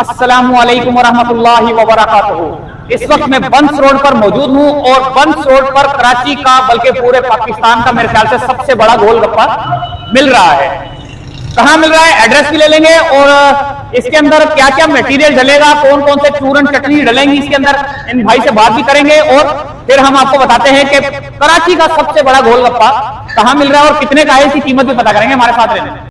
अस्सलामु अलैकुम वरहमतुल्लाहि वबरकातुहू। इस वक्त मैं बंस रोड पर मौजूद हूँ और बंस रोड पर कराची का बल्कि पूरे पाकिस्तान का मेरे ख्याल से सबसे बड़ा गोलगप्पा मिल रहा है। कहाँ मिल रहा है एड्रेस भी ले लेंगे और इसके अंदर क्या क्या मटेरियल डलेगा, कौन कौन से चूरन चटनी डलेंगी इसके अंदर, इन भाई से बात भी करेंगे और फिर हम आपको बताते हैं कि कराची का सबसे बड़ा गोलगप्पा कहाँ मिल रहा है और कितने का है, इसकी कीमत भी पता करेंगे। हमारे साथ रहने।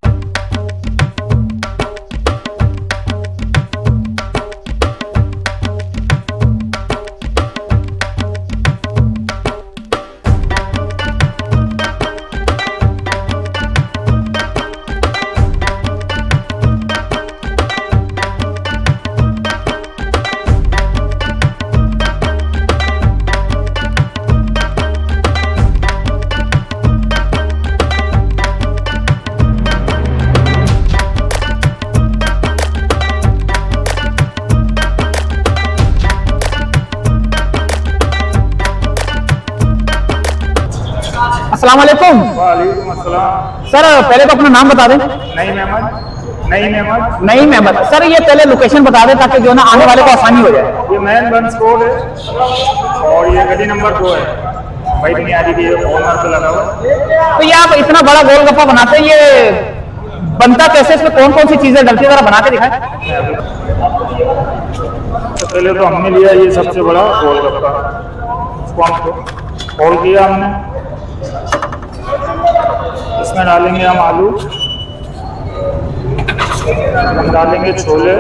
अस्सलाम वालेकुम। वालेकुम अस्सलाम। सर पहले तो अपना नाम बता दें। नईम अहमद। सर ये पहले लोकेशन बता दें ताकि जो ना आने वाले को आसानी हो जाए। ये मैन बंस रोड है और ये गली नंबर 2 है। भाई बुनियादी भी कॉर्नर पे लगा हुआ। तो ये आप इतना बड़ा गोलगप्पा बनाते हैं, ये बनता कैसे, इसमें कौन कौन सी चीजें डलती है, जरा बना के दिखाएं। तो पहले तो हमने लिया ये सबसे बड़ा गोलगप्पा, इसको हमको खोल दिया हमने। इसमें डालेंगे हम आलू, हम डालेंगे छोले,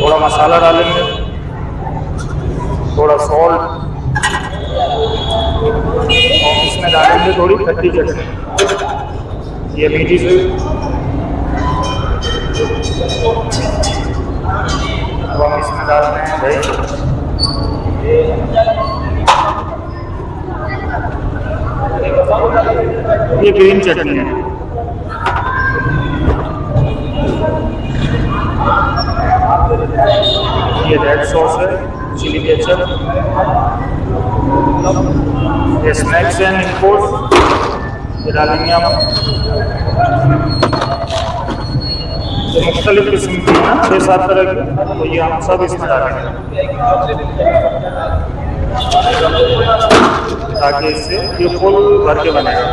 थोड़ा मसाला डालेंगे, थोड़ा सॉल्ट और इसमें डालेंगे थोड़ी खट्टी चटनी, ये मीठी सी। अब हम इसमें डालते हैं दही, ये ग्रीन चटनी है, ये रेड सॉस है, चिली केचप, ये स्नैक्स एंड इंपोर्ट, ये डालेंगे हम। ये मुख्तलिफ किस्म की है, 6-7 तरह की, तो ये हम सब इसमें डालेंगे ताकि इससे ये फुल भर के बनेगा।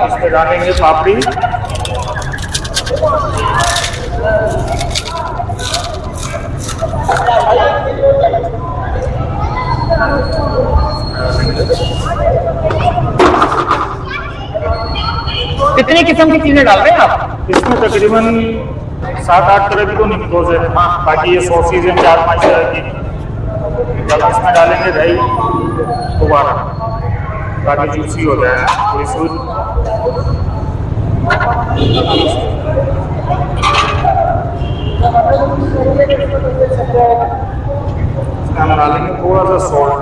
इस पे डालेंगे पापड़ी, कितनी किस्म की चीजें डाल रहे हैं आप? इसमें तकरीबन 7-8 तरह की तो निकलोज है, बाकी ये सॉसेज हैं 4-5 तरह की। जब इसमें डालेंगे दही दोबारा ताकि जूसी हो जाए थोड़ी सूद। इसमें हम डालेंगे थोड़ा सा सॉल्ट,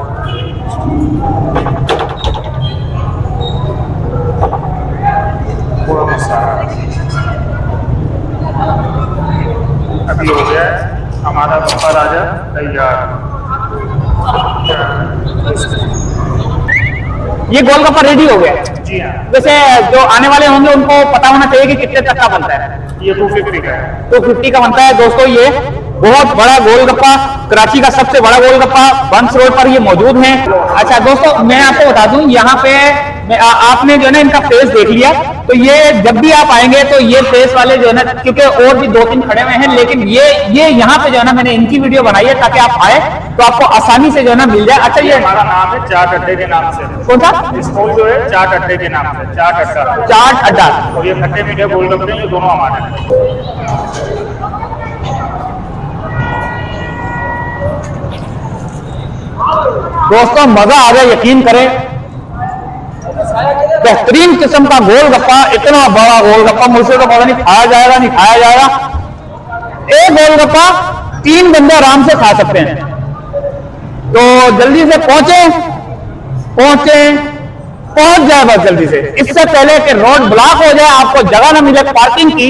थोड़ा मसाला। अभी हो गया हमारा गप्पा राजा तैयार। ये गोलगप्पा रेडी हो गया। जी हाँ, वैसे जो आने वाले होंगे उनको पता होना चाहिए कि कितने तक का बनता है। ये 250 का है। 250 का बनता है। दोस्तों ये बहुत बड़ा गोलगप्पा, कराची का सबसे बड़ा गोलगप्पा बंस रोड पर ये मौजूद है। अच्छा दोस्तों मैं आपको बता दूं, यहाँ पे आपने जो है ना इनका फेस देख लिया, तो ये जब भी आप आएंगे तो ये फेस वाले जो है ना, क्योंकि और भी 2-3 खड़े हुए हैं, लेकिन ये यहाँ पे जो है ना मैंने इनकी वीडियो बनाई है ताकि आप आए तो आपको आसानी से जो है ना मिल जाए। अच्छा ये हमारा नाम है चाट अड्डे के नाम से। कौन सा स्टॉल जो है चाट अड्डे के नाम से, चाट अड्डा। चाट अड्डा। और ये खट्टे मीठे गोलगप्पे हैं, ये दोनों हमारे हैं। दोस्तों मजा आ गया, यकीन करें, बेहतरीन किस्म का गोलगप्पा, इतना बड़ा गोलगप्पा मुझसे तो पता नहीं खाया जाएगा नहीं खाया जाएगा। एक गोलगप्पा 3 बंदे आराम से खा सकते हैं। तो जल्दी से पहुंच जाए बस जल्दी से, इससे पहले कि रोड ब्लॉक हो जाए, आपको जगह ना मिले पार्किंग की।